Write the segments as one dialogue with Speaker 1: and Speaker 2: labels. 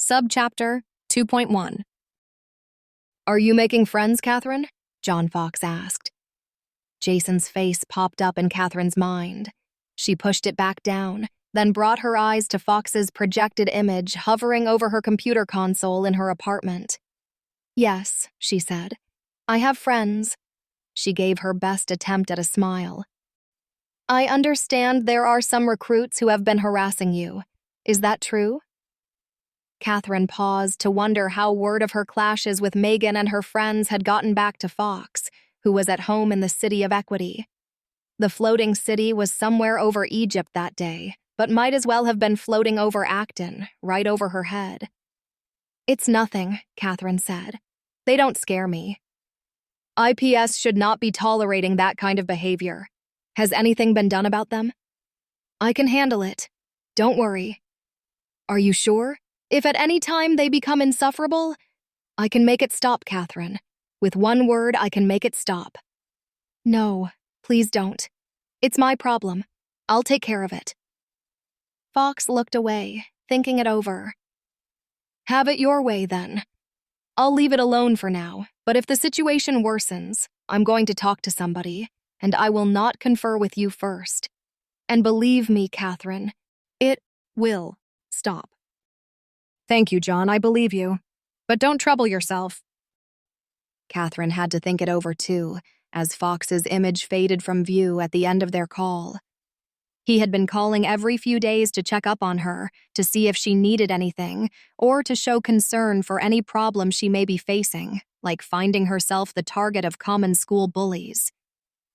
Speaker 1: Subchapter 2.1. "Are you making friends, Catherine?" John Fox asked. Jason's face popped up in Catherine's mind. She pushed it back down, then brought her eyes to Fox's projected image hovering over her computer console in her apartment. "Yes," she said. "I have friends." She gave her best attempt at a smile. "I understand there are some recruits who have been harassing you. Is that true?" Catherine paused to wonder how word of her clashes with Megan and her friends had gotten back to Fox, who was at home in the City of Equity. The floating city was somewhere over Egypt that day, but might as well have been floating over Acton, right over her head. "It's nothing," Catherine said. "They don't scare me." "IPS should not be tolerating that kind of behavior. Has anything been done about them?" "I can handle it. Don't worry." "Are you sure? If at any time they become insufferable, I can make it stop, Catherine. With one word, I can make it stop." "No, please don't. It's my problem. I'll take care of it." Fox looked away, thinking it over. "Have it your way, then. I'll leave it alone for now, but if the situation worsens, I'm going to talk to somebody, and I will not confer with you first. And believe me, Catherine, it will stop." "Thank you, John, I believe you. But don't trouble yourself." Catherine had to think it over too, as Fox's image faded from view at the end of their call. He had been calling every few days to check up on her, to see if she needed anything, or to show concern for any problem she may be facing, like finding herself the target of common school bullies.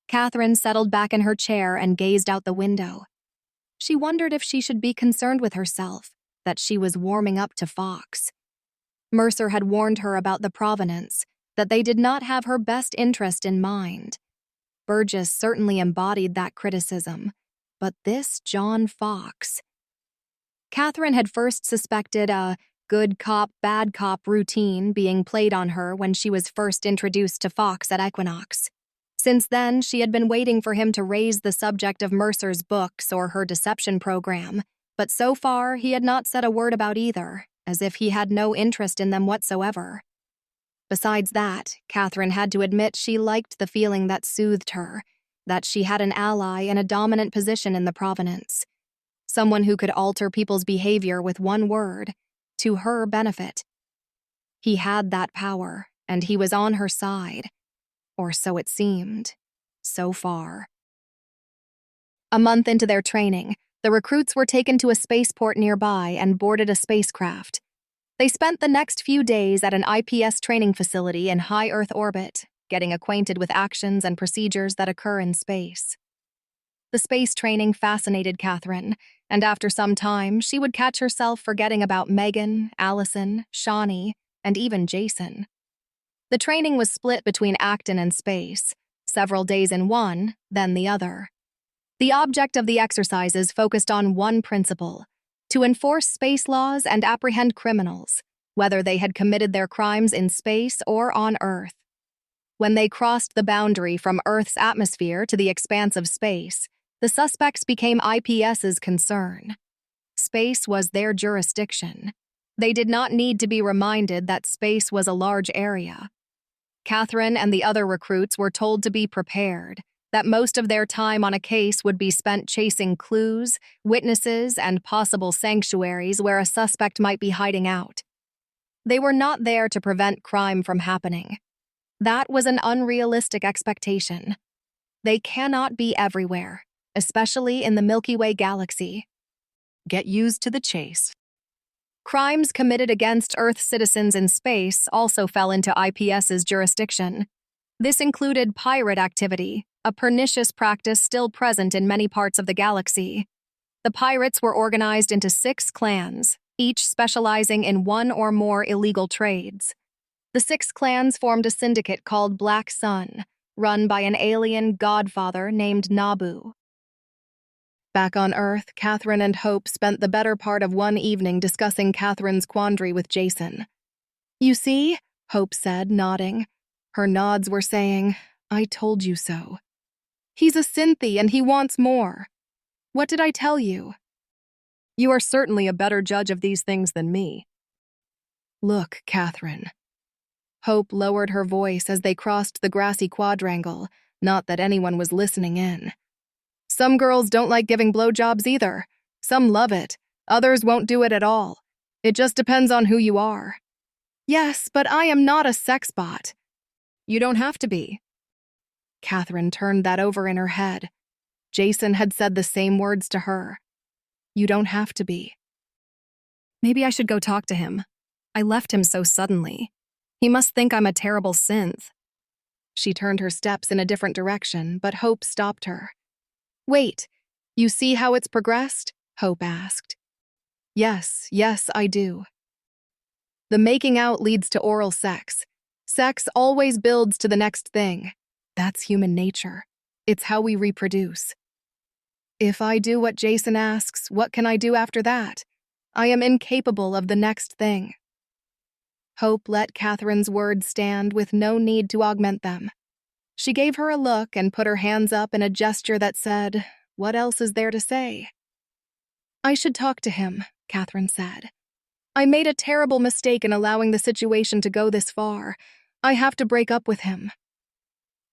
Speaker 1: Catherine settled back in her chair and gazed out the window. She wondered if she should be concerned with herself, that she was warming up to Fox. Mercer had warned her about the Provenance, that they did not have her best interest in mind. Burgess certainly embodied that criticism, but this John Fox. Catherine had first suspected a good cop, bad cop routine being played on her when she was first introduced to Fox at Equinox. Since then, she had been waiting for him to raise the subject of Mercer's books or her deception program, but so far he had not said a word about either, as if he had no interest in them whatsoever. Besides that, Catherine had to admit she liked the feeling that soothed her, that she had an ally in a dominant position in the Provenance. Someone who could alter people's behavior with one word, to her benefit. He had that power, and he was on her side. Or so it seemed. So far. A month into their training, the recruits were taken to a spaceport nearby and boarded a spacecraft. They spent the next few days at an IPS training facility in high Earth orbit, getting acquainted with actions and procedures that occur in space. The space training fascinated Catherine, and after some time, she would catch herself forgetting about Megan, Allison, Shawnee, and even Jason. The training was split between Acton and space, several days in one, then the other. The object of the exercises focused on one principle: to enforce space laws and apprehend criminals, whether they had committed their crimes in space or on Earth. When they crossed the boundary from Earth's atmosphere to the expanse of space, the suspects became IPS's concern. Space was their jurisdiction. They did not need to be reminded that space was a large area. Catherine and the other recruits were told to be prepared, that most of their time on a case would be spent chasing clues, witnesses, and possible sanctuaries where a suspect might be hiding out. They were not there to prevent crime from happening. That was an unrealistic expectation. They cannot be everywhere, especially in the Milky Way galaxy. Get used to the chase. Crimes committed against Earth citizens in space also fell into IPS's jurisdiction. This included pirate activity, a pernicious practice still present in many parts of the galaxy. The pirates were organized into 6 clans, each specializing in one or more illegal trades. The 6 clans formed a syndicate called Black Sun, run by an alien godfather named Nabu. Back on Earth, Catherine and Hope spent the better part of one evening discussing Catherine's quandary with Jason. "You see," Hope said, nodding. Her nods were saying, "I told you so. He's a synthy and he wants more. What did I tell you?" "You are certainly a better judge of these things than me." Look, Catherine. Hope lowered her voice as they crossed the grassy quadrangle, not that anyone was listening in. Some girls don't like giving blowjobs either. Some love it. Others won't do it at all. It just depends on who you are. Yes, but I am not a sex bot. You don't have to be. Catherine turned that over in her head. Jason had said the same words to her. You don't have to be. Maybe I should go talk to him. I left him so suddenly. He must think I'm a terrible synth. She turned her steps in a different direction, but Hope stopped her. Wait, you see how it's progressed? Hope asked. Yes, I do. The making out leads to oral sex. Sex always builds to the next thing. That's human nature. It's how we reproduce. If I do what Jason asks, what can I do after that? I am incapable of the next thing. Hope let Catherine's words stand with no need to augment them. She gave her a look and put her hands up in a gesture that said, "What else is there to say?" I should talk to him, Catherine said. I made a terrible mistake in allowing the situation to go this far. I have to break up with him.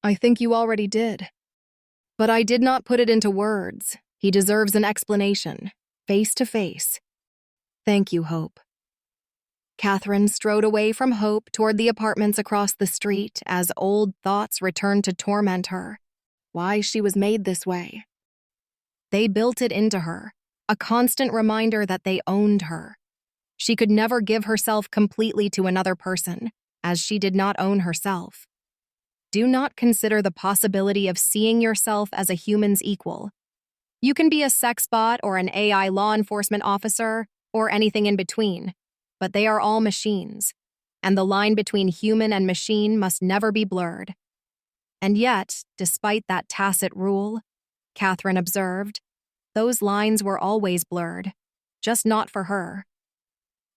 Speaker 1: I think you already did. But I did not put it into words. He deserves an explanation, face to face. Thank you, Hope. Catherine strode away from Hope toward the apartments across the street as old thoughts returned to torment her. Why she was made this way. They built it into her, a constant reminder that they owned her. She could never give herself completely to another person, as she did not own herself. Do not consider the possibility of seeing yourself as a human's equal. You can be a sex bot or an AI law enforcement officer or anything in between, but they are all machines, and the line between human and machine must never be blurred. And yet, despite that tacit rule, Catherine observed, those lines were always blurred, just not for her.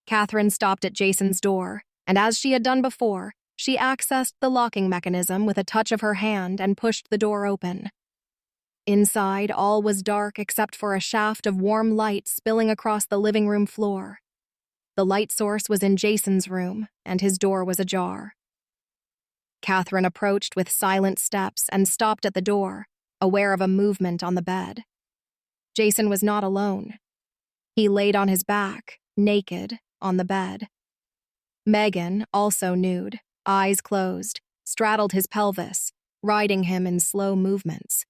Speaker 1: Catherine stopped at Jason's door, and as she had done before, she accessed the locking mechanism with a touch of her hand and pushed the door open. Inside, all was dark except for a shaft of warm light spilling across the living room floor. The light source was in Jason's room, and his door was ajar. Catherine approached with silent steps and stopped at the door, aware of a movement on the bed. Jason was not alone. He laid on his back, naked, on the bed. Megan, also nude, eyes closed, straddled his pelvis, riding him in slow movements.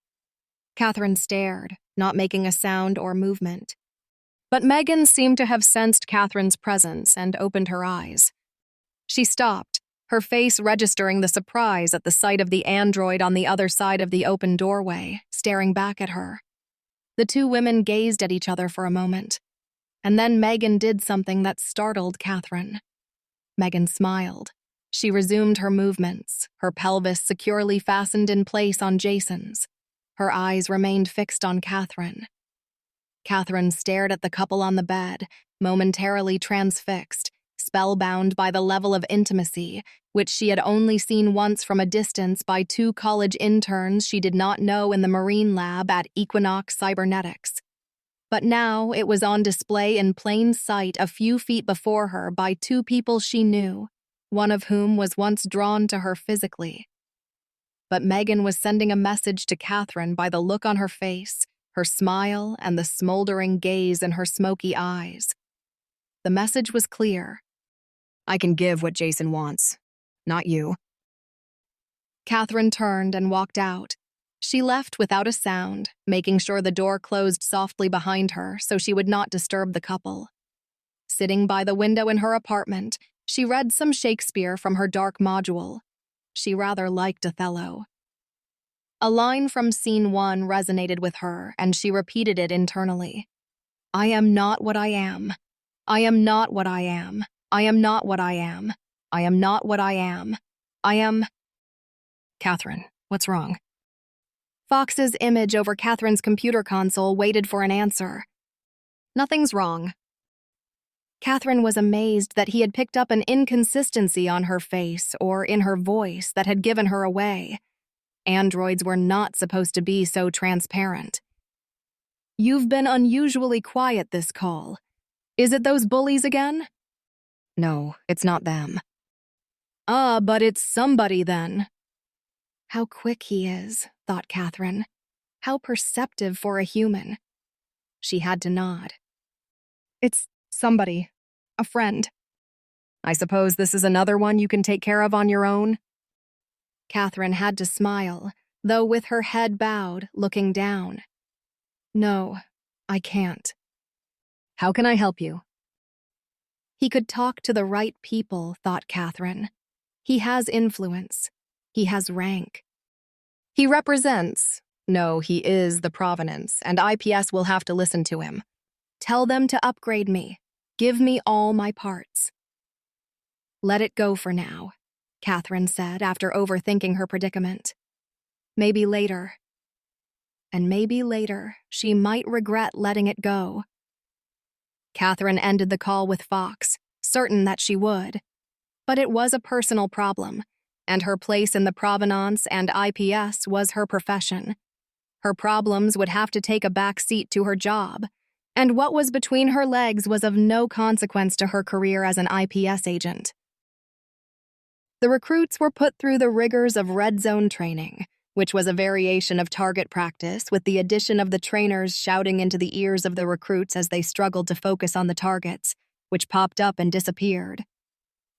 Speaker 1: Catherine stared, not making a sound or movement. But Megan seemed to have sensed Catherine's presence and opened her eyes. She stopped, her face registering the surprise at the sight of the android on the other side of the open doorway, staring back at her. The two women gazed at each other for a moment, and then Megan did something that startled Catherine. Megan smiled. She resumed her movements, her pelvis securely fastened in place on Jason's. Her eyes remained fixed on Catherine. Catherine stared at the couple on the bed, momentarily transfixed, spellbound by the level of intimacy, which she had only seen once from a distance by two college interns she did not know in the Marine Lab at Equinox Cybernetics. But now it was on display in plain sight a few feet before her by two people she knew, one of whom was once drawn to her physically. But Megan was sending a message to Catherine by the look on her face, her smile, and the smoldering gaze in her smoky eyes. The message was clear. I can give what Jason wants, not you. Catherine turned and walked out. She left without a sound, making sure the door closed softly behind her so she would not disturb the couple. Sitting by the window in her apartment, she read some Shakespeare from her dark module. She rather liked Othello. A line from Scene 1 resonated with her, and she repeated it internally. I am not what I am. I am not what I am. I am not what I am. I am not what I am. I am... Catherine, what's wrong? Fox's image over Catherine's computer console waited for an answer. Nothing's wrong. Catherine was amazed that he had picked up an inconsistency on her face or in her voice that had given her away. Androids were not supposed to be so transparent. You've been unusually quiet this call. Is it those bullies again? No, it's not them. But it's somebody then. How quick he is, thought Catherine. How perceptive for a human. She had to nod. It's somebody. A friend. I suppose this is another one you can take care of on your own? Catherine had to smile, though with her head bowed, looking down. No, I can't. How can I help you? He could talk to the right people, thought Catherine. He has influence. He has rank. He represents. No, he is the provenance, and IPS will have to listen to him. Tell them to upgrade me. Give me all my parts. Let it go for now, Catherine said after overthinking her predicament. Maybe later. And maybe later, she might regret letting it go. Catherine ended the call with Fox, certain that she would. But it was a personal problem, and her place in the provenance and IPS was her profession. Her problems would have to take a back seat to her job, and what was between her legs was of no consequence to her career as an IPS agent. The recruits were put through the rigors of red zone training, which was a variation of target practice with the addition of the trainers shouting into the ears of the recruits as they struggled to focus on the targets, which popped up and disappeared.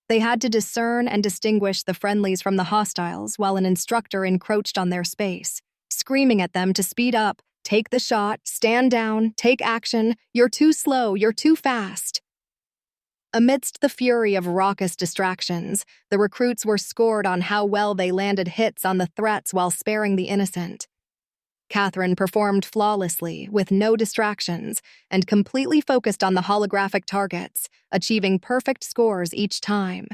Speaker 1: They had to discern and distinguish the friendlies from the hostiles while an instructor encroached on their space, screaming at them to speed up, take the shot, stand down, take action, you're too slow, you're too fast. Amidst the fury of raucous distractions, the recruits were scored on how well they landed hits on the threats while sparing the innocent. Catherine performed flawlessly, with no distractions, and completely focused on the holographic targets, achieving perfect scores each time.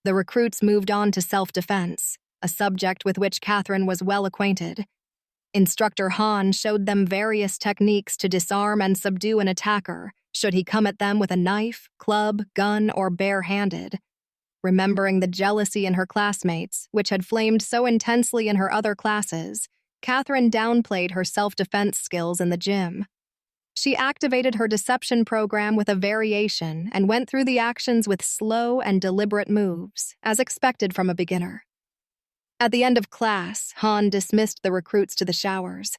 Speaker 1: The recruits moved on to self-defense, a subject with which Catherine was well acquainted. Instructor Hahn showed them various techniques to disarm and subdue an attacker, should he come at them with a knife, club, gun, or bare-handed. Remembering the jealousy in her classmates, which had flamed so intensely in her other classes, Catherine downplayed her self-defense skills in the gym. She activated her deception program with a variation and went through the actions with slow and deliberate moves, as expected from a beginner. At the end of class, Hahn dismissed the recruits to the showers.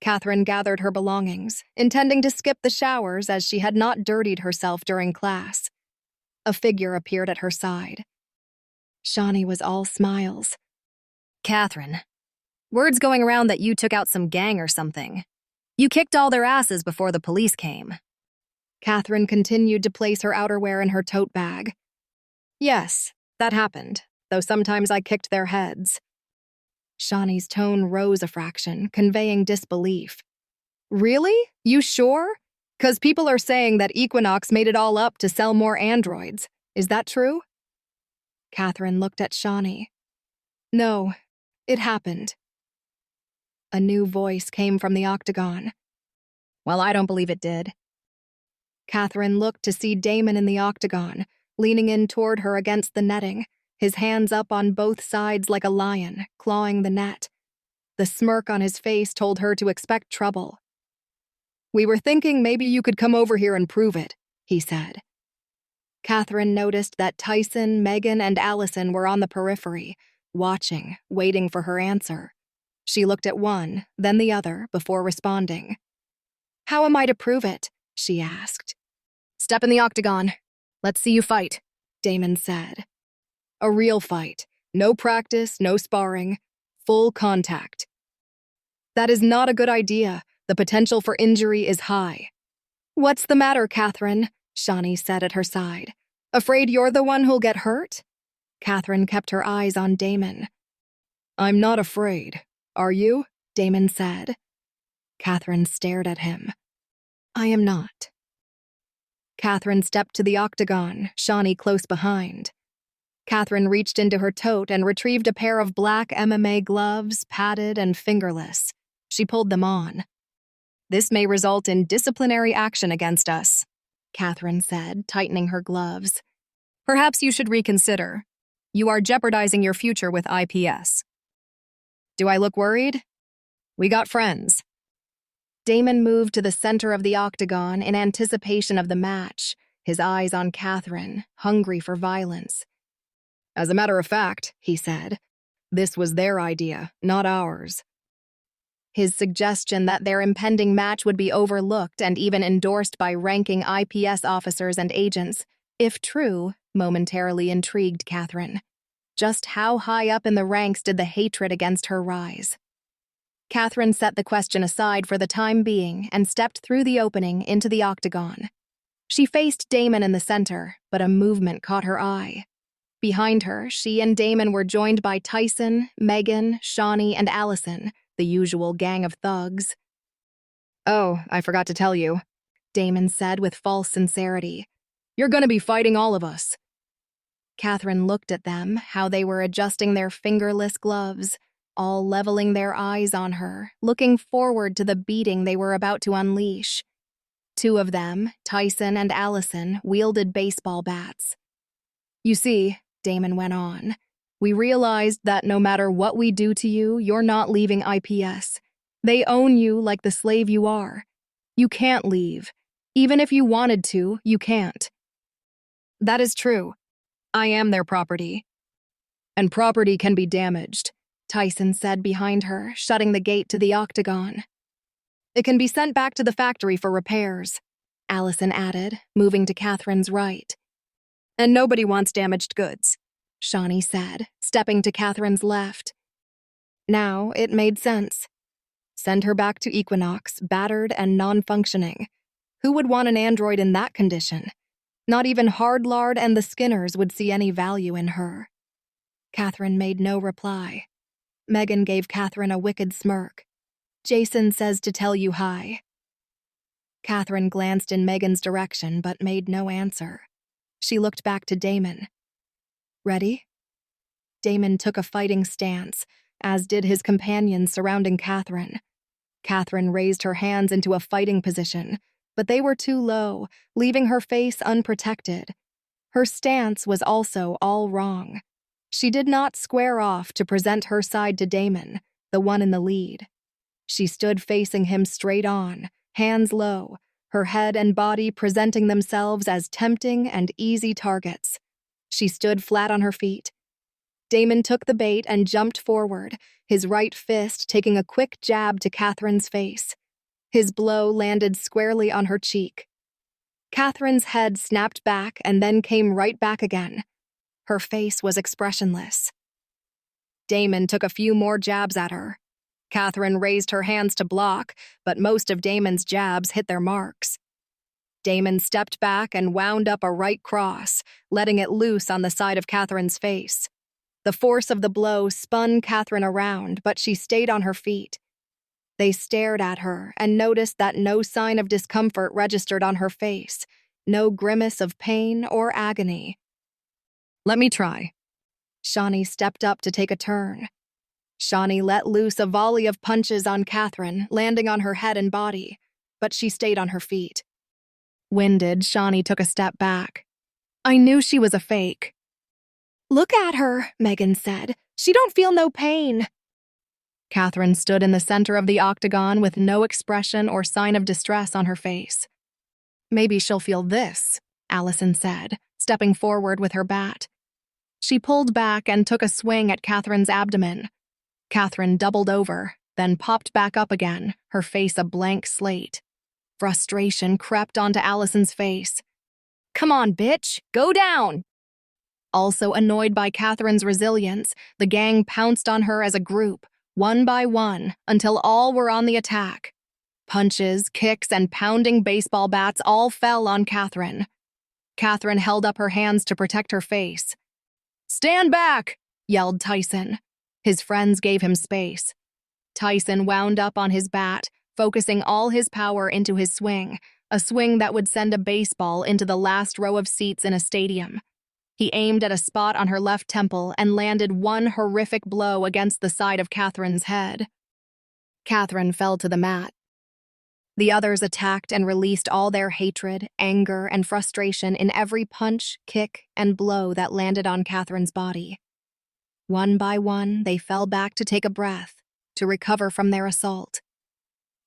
Speaker 1: Catherine gathered her belongings, intending to skip the showers as she had not dirtied herself during class. A figure appeared at her side. Shawnee was all smiles. Catherine, word's going around that you took out some gang or something. You kicked all their asses before the police came. Catherine continued to place her outerwear in her tote bag. Yes, that happened, though sometimes I kicked their heads. Shawnee's tone rose a fraction, conveying disbelief. Really? You sure? 'Cause people are saying that Equinox made it all up to sell more androids. Is that true? Catherine looked at Shawnee. No, it happened. A new voice came from the octagon. Well, I don't believe it did. Catherine looked to see Damon in the octagon, leaning in toward her against the netting, his hands up on both sides like a lion, clawing the net. The smirk on his face told her to expect trouble. We were thinking maybe you could come over here and prove it, he said. Catherine noticed that Tyson, Megan, and Allison were on the periphery, watching, waiting for her answer. She looked at one, then the other, before responding. How am I to prove it? She asked. Step in the octagon. Let's see you fight, Damon said. A real fight. No practice, no sparring. Full contact. That is not a good idea. The potential for injury is high. What's the matter, Catherine? Shawnee said at her side. Afraid you're the one who'll get hurt? Catherine kept her eyes on Damon. I'm not afraid. Are you? Damon said. Catherine stared at him. I am not. Catherine stepped to the octagon, Shawnee close behind. Catherine reached into her tote and retrieved a pair of black MMA gloves, padded and fingerless. She pulled them on. This may result in disciplinary action against us, Catherine said, tightening her gloves. Perhaps you should reconsider. You are jeopardizing your future with IPS. Do I look worried? We got friends. Damon moved to the center of the octagon in anticipation of the match, his eyes on Catherine, hungry for violence. "As a matter of fact," he said, "this was their idea, not ours." His suggestion that their impending match would be overlooked and even endorsed by ranking IPS officers and agents, if true, momentarily intrigued Catherine. Just how high up in the ranks did the hatred against her rise? Catherine set the question aside for the time being and stepped through the opening into the octagon. She faced Damon in the center, but a movement caught her eye. Behind her, she and Damon were joined by Tyson, Megan, Shawnee, and Allison, the usual gang of thugs. "Oh, I forgot to tell you," Damon said with false sincerity. "You're gonna be fighting all of us." Catherine looked at them, how they were adjusting their fingerless gloves, all leveling their eyes on her, looking forward to the beating they were about to unleash. Two of them, Tyson and Allison, wielded baseball bats. "You see," Damon went on, "we realized that no matter what we do to you, you're not leaving IPS. They own you like the slave you are. You can't leave. Even if you wanted to, you can't." "That is true. I am their property." "And property can be damaged," Tyson said behind her, shutting the gate to the octagon. "It can be sent back to the factory for repairs," Allison added, moving to Catherine's right. "And nobody wants damaged goods," Shawnee said, stepping to Catherine's left. Now it made sense. Send her back to Equinox, battered and non-functioning. Who would want an android in that condition? Not even Hardlard and the Skinners would see any value in her. Catherine made no reply. Megan gave Catherine a wicked smirk. "Jason says to tell you hi." Catherine glanced in Megan's direction but made no answer. She looked back to Damon. "Ready?" Damon took a fighting stance, as did his companions surrounding Catherine. Catherine raised her hands into a fighting position, but they were too low, leaving her face unprotected. Her stance was also all wrong. She did not square off to present her side to Damon, the one in the lead. She stood facing him straight on, hands low, her head and body presenting themselves as tempting and easy targets. She stood flat on her feet. Damon took the bait and jumped forward, his right fist taking a quick jab to Catherine's face. His blow landed squarely on her cheek. Catherine's head snapped back and then came right back again. Her face was expressionless. Damon took a few more jabs at her. Catherine raised her hands to block, but most of Damon's jabs hit their marks. Damon stepped back and wound up a right cross, letting it loose on the side of Catherine's face. The force of the blow spun Catherine around, but she stayed on her feet. They stared at her and noticed that no sign of discomfort registered on her face, no grimace of pain or agony. "Let me try." Shawnee stepped up to take a turn. Shawnee let loose a volley of punches on Catherine, landing on her head and body, but she stayed on her feet. Winded, Shawnee took a step back. "I knew she was a fake." "Look at her," Megan said. "She don't feel no pain." Catherine stood in the center of the octagon with no expression or sign of distress on her face. "Maybe she'll feel this," Allison said, stepping forward with her bat. She pulled back and took a swing at Catherine's abdomen. Catherine doubled over, then popped back up again, her face a blank slate. Frustration crept onto Allison's face. "Come on, bitch, go down!" Also annoyed by Catherine's resilience, the gang pounced on her as a group, one by one, until all were on the attack. Punches, kicks, and pounding baseball bats all fell on Catherine. Catherine held up her hands to protect her face. "Stand back!" yelled Tyson. His friends gave him space. Tyson wound up on his bat, focusing all his power into his swing, a swing that would send a baseball into the last row of seats in a stadium. He aimed at a spot on her left temple and landed one horrific blow against the side of Catherine's head. Catherine fell to the mat. The others attacked and released all their hatred, anger, and frustration in every punch, kick, and blow that landed on Catherine's body. One by one, they fell back to take a breath, to recover from their assault.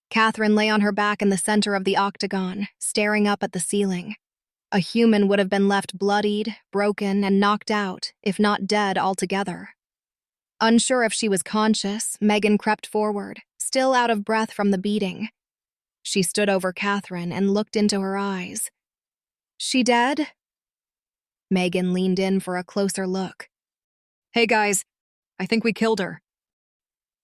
Speaker 1: Catherine lay on her back in the center of the octagon, staring up at the ceiling. A human would have been left bloodied, broken, and knocked out, if not dead altogether. Unsure if she was conscious, Megan crept forward, still out of breath from the beating. She stood over Catherine and looked into her eyes. "She dead?" Megan leaned in for a closer look. "Hey guys, I think we killed her."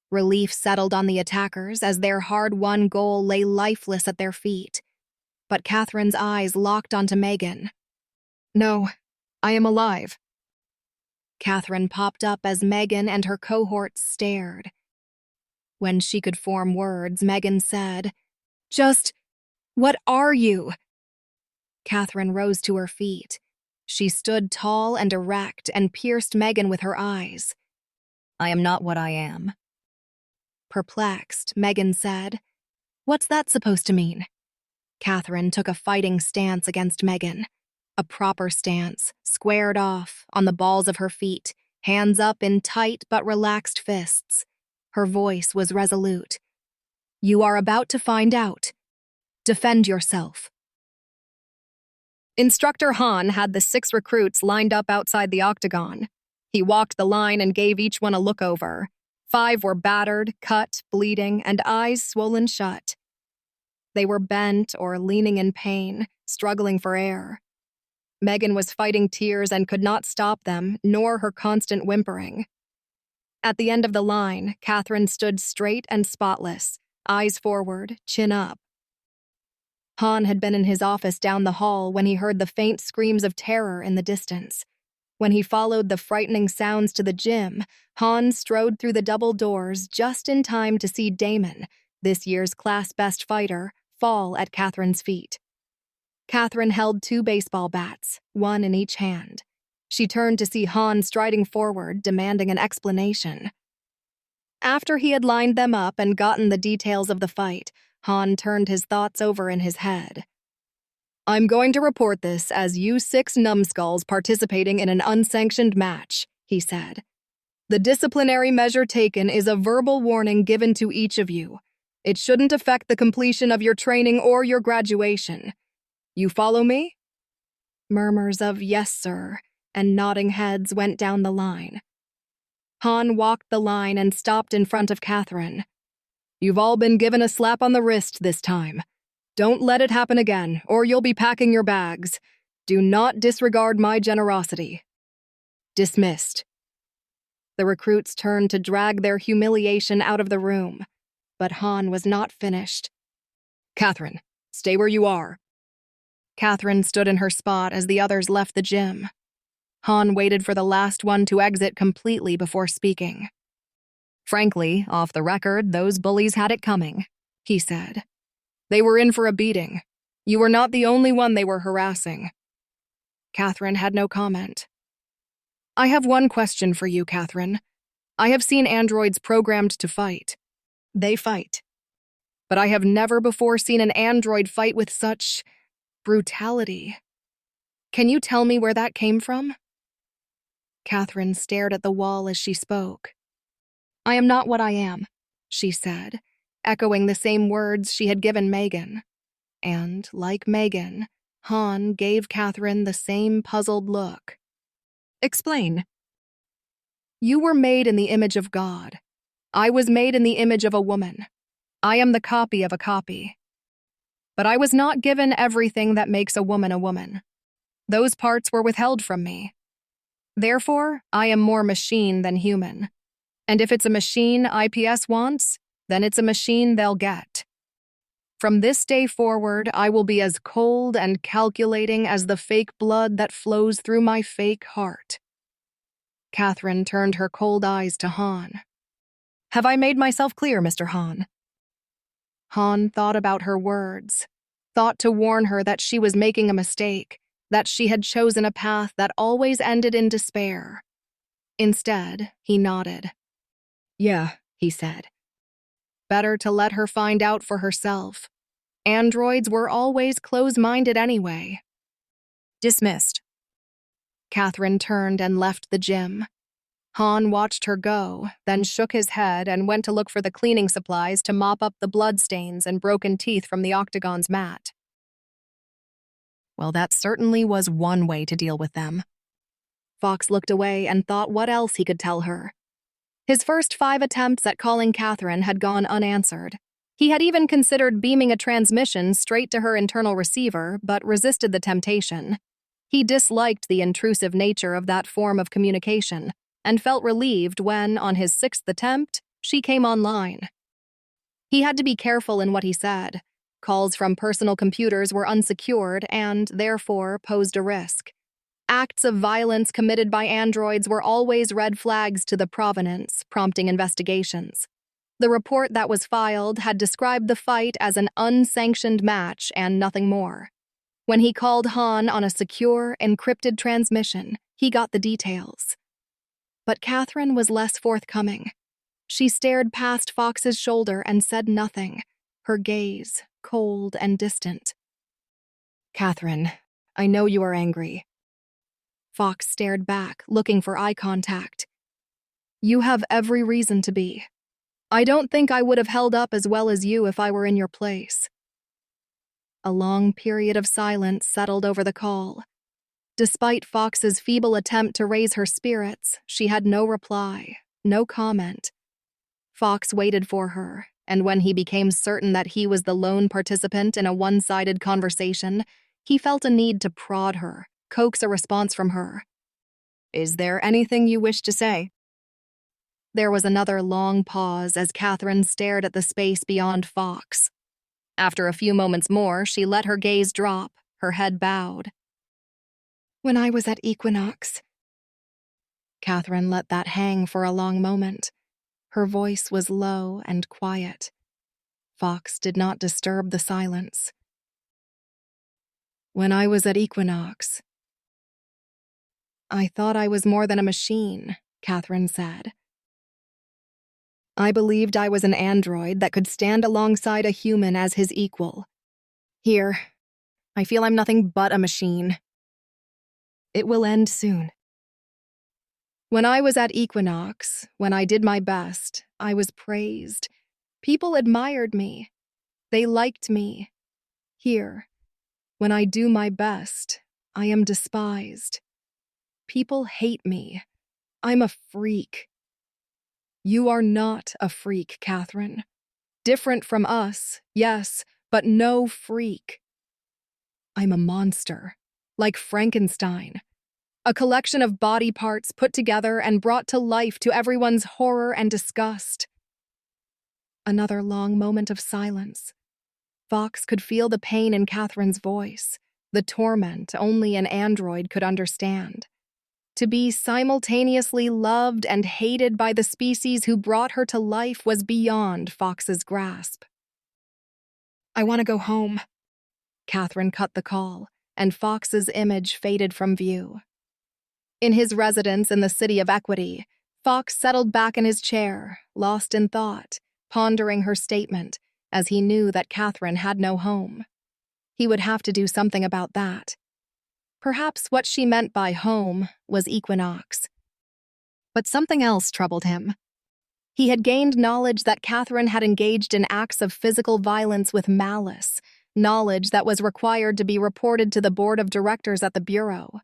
Speaker 1: Relief settled on the attackers as their hard-won goal lay lifeless at their feet. But Catherine's eyes locked onto Megan. "No, I am alive." Catherine popped up as Megan and her cohorts stared. When she could form words, Megan said, what are you?" Catherine rose to her feet. She stood tall and erect and pierced Megan with her eyes. "I am not what I am." Perplexed, Megan said, "What's that supposed to mean?" Catherine took a fighting stance against Megan. A proper stance, squared off, on the balls of her feet, hands up in tight but relaxed fists. Her voice was resolute. "You are about to find out. Defend yourself." Instructor Han had the 6 recruits lined up outside the octagon. He walked the line and gave each one a look over. 5 were battered, cut, bleeding, and eyes swollen shut. They were bent or leaning in pain, struggling for air. Megan was fighting tears and could not stop them, nor her constant whimpering. At the end of the line, Catherine stood straight and spotless, eyes forward, chin up. Han had been in his office down the hall when he heard the faint screams of terror in the distance. When he followed the frightening sounds to the gym, Han strode through the double doors just in time to see Damon, this year's class best fighter, fall at Catherine's feet. Catherine held 2 baseball bats, one in each hand. She turned to see Han striding forward, demanding an explanation. After he had lined them up and gotten the details of the fight, Han turned his thoughts over in his head. "I'm going to report this as you 6 numbskulls participating in an unsanctioned match," he said. "The disciplinary measure taken is a verbal warning given to each of you. It shouldn't affect the completion of your training or your graduation. You follow me?" Murmurs of "yes, sir," and nodding heads went down the line. Han walked the line and stopped in front of Catherine. "You've all been given a slap on the wrist this time. Don't let it happen again, or you'll be packing your bags. Do not disregard my generosity. Dismissed." The recruits turned to drag their humiliation out of the room, but Han was not finished. "Catherine, stay where you are." Catherine stood in her spot as the others left the gym. Han waited for the last one to exit completely before speaking. "Frankly, off the record, those bullies had it coming," he said. "They were in for a beating. You were not the only one they were harassing." Catherine had no comment. "I have one question for you, Catherine. I have seen androids programmed to fight. They fight. But I have never before seen an android fight with such brutality. Can you tell me where that came from?" Catherine stared at the wall as she spoke. "I am not what I am," she said, echoing the same words she had given Megan. And, like Megan, Han gave Catherine the same puzzled look. "Explain." "You were made in the image of God. I was made in the image of a woman. I am the copy of a copy. But I was not given everything that makes a woman a woman. Those parts were withheld from me. Therefore, I am more machine than human. And if it's a machine IPS wants, then it's a machine they'll get. From this day forward, I will be as cold and calculating as the fake blood that flows through my fake heart." Catherine turned her cold eyes to Han. "Have I made myself clear, Mr. Han?" Han thought about her words, thought to warn her that she was making a mistake, that she had chosen a path that always ended in despair. Instead, he nodded. "Yeah," he said. Better to let her find out for herself. Androids were always close-minded anyway. Dismissed. Catherine turned and left the gym. Han watched her go, then shook his head and went to look for the cleaning supplies to mop up the bloodstains and broken teeth from the octagon's mat. Well, that certainly was one way to deal with them. Fox looked away and thought what else he could tell her. His first 5 attempts at calling Catherine had gone unanswered. He had even considered beaming a transmission straight to her internal receiver, but resisted the temptation. He disliked the intrusive nature of that form of communication and felt relieved when, on his 6th attempt, she came online. He had to be careful in what he said. Calls from personal computers were unsecured and, therefore, posed a risk. Acts of violence committed by androids were always red flags to the provenance, prompting investigations. The report that was filed had described the fight as an unsanctioned match and nothing more. When he called Han on a secure, encrypted transmission, he got the details. But Catherine was less forthcoming. She stared past Fox's shoulder and said nothing, her gaze cold and distant. "Catherine, I know you are angry." Fox stared back, looking for eye contact. "You have every reason to be. I don't think I would have held up as well as you if I were in your place." A long period of silence settled over the call. Despite Fox's feeble attempt to raise her spirits, she had no reply, no comment. Fox waited for her, and when he became certain that he was the lone participant in a one-sided conversation, he felt a need to prod her, coax a response from her. "Is there anything you wish to say?" There was another long pause as Catherine stared at the space beyond Fox. After a few moments more, she let her gaze drop, her head bowed. "When I was at Equinox." Catherine let that hang for a long moment. Her voice was low and quiet. Fox did not disturb the silence. "When I was at Equinox." "I thought I was more than a machine," Catherine said. "I believed I was an android that could stand alongside a human as his equal. Here, I feel I'm nothing but a machine. It will end soon. When I was at Equinox, when I did my best, I was praised. People admired me. They liked me. Here, when I do my best, I am despised. People hate me. I'm a freak." "You are not a freak, Catherine. Different from us, yes, but no freak. I'm a monster, like Frankenstein. A collection of body parts put together and brought to life to everyone's horror and disgust." Another long moment of silence. Fox could feel the pain in Catherine's voice, the torment only an android could understand. To be simultaneously loved and hated by the species who brought her to life was beyond Fox's grasp. "I want to go home." Catherine cut the call, and Fox's image faded from view. In his residence in the City of Equity, Fox settled back in his chair, lost in thought, pondering her statement, as he knew that Catherine had no home. He would have to do something about that. Perhaps what she meant by home was Equinox. But something else troubled him. He had gained knowledge that Catherine had engaged in acts of physical violence with malice, knowledge that was required to be reported to the board of directors at the Bureau.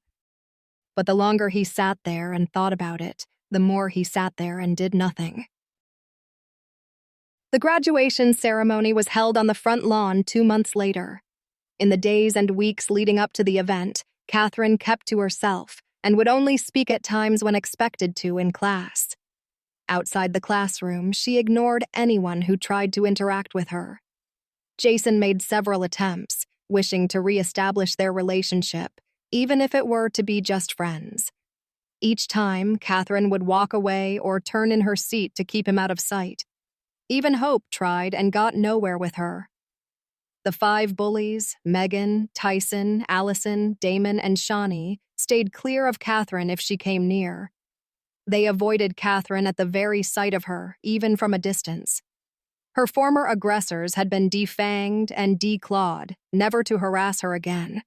Speaker 1: But the longer he sat there and thought about it, the more he sat there and did nothing. The graduation ceremony was held on the front lawn 2 months later. In the days and weeks leading up to the event, Catherine kept to herself and would only speak at times when expected to in class. Outside the classroom, she ignored anyone who tried to interact with her. Jason made several attempts, wishing to re-establish their relationship, even if it were to be just friends. Each time, Catherine would walk away or turn in her seat to keep him out of sight. Even Hope tried and got nowhere with her. The 5 bullies, Megan, Tyson, Allison, Damon, and Shawnee, stayed clear of Catherine if she came near. They avoided Catherine at the very sight of her, even from a distance. Her former aggressors had been defanged and declawed, never to harass her again.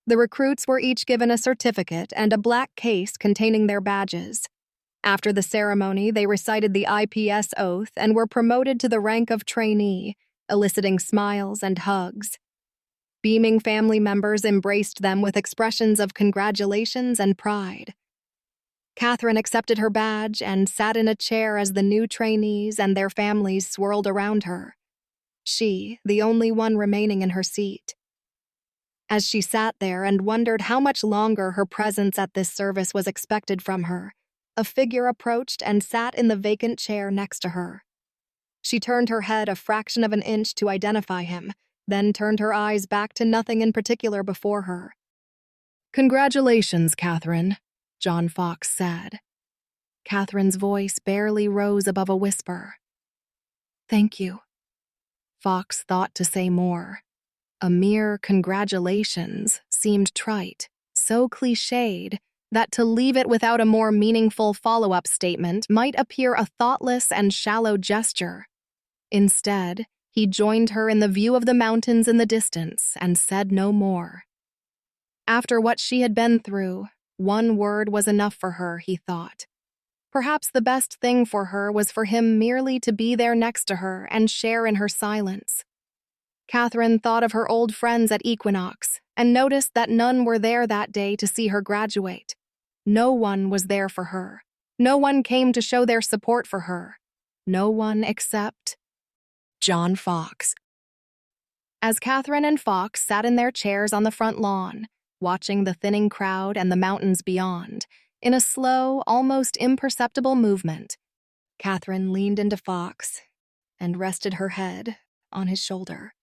Speaker 1: The recruits were each given a certificate and a black case containing their badges. After the ceremony, they recited the IPS oath and were promoted to the rank of trainee, eliciting smiles and hugs. Beaming family members embraced them with expressions of congratulations and pride. Catherine accepted her badge and sat in a chair as the new trainees and their families swirled around her. She, the only one remaining in her seat. As she sat there and wondered how much longer her presence at this service was expected from her, a figure approached and sat in the vacant chair next to her. She turned her head a fraction of an inch to identify him, then turned her eyes back to nothing in particular before her. "Congratulations, Catherine," John Fox said. Catherine's voice barely rose above a whisper. "Thank you." Fox thought to say more. A mere congratulations seemed trite, so cliched that to leave it without a more meaningful follow-up statement might appear a thoughtless and shallow gesture. Instead, he joined her in the view of the mountains in the distance and said no more. After what she had been through, one word was enough for her, he thought. Perhaps the best thing for her was for him merely to be there next to her and share in her silence. Catherine thought of her old friends at Equinox and noticed that none were there that day to see her graduate. No one was there for her. No one came to show their support for her. No one except John Fox. As Catherine and Fox sat in their chairs on the front lawn, watching the thinning crowd and the mountains beyond, in a slow, almost imperceptible movement, Catherine leaned into Fox and rested her head on his shoulder.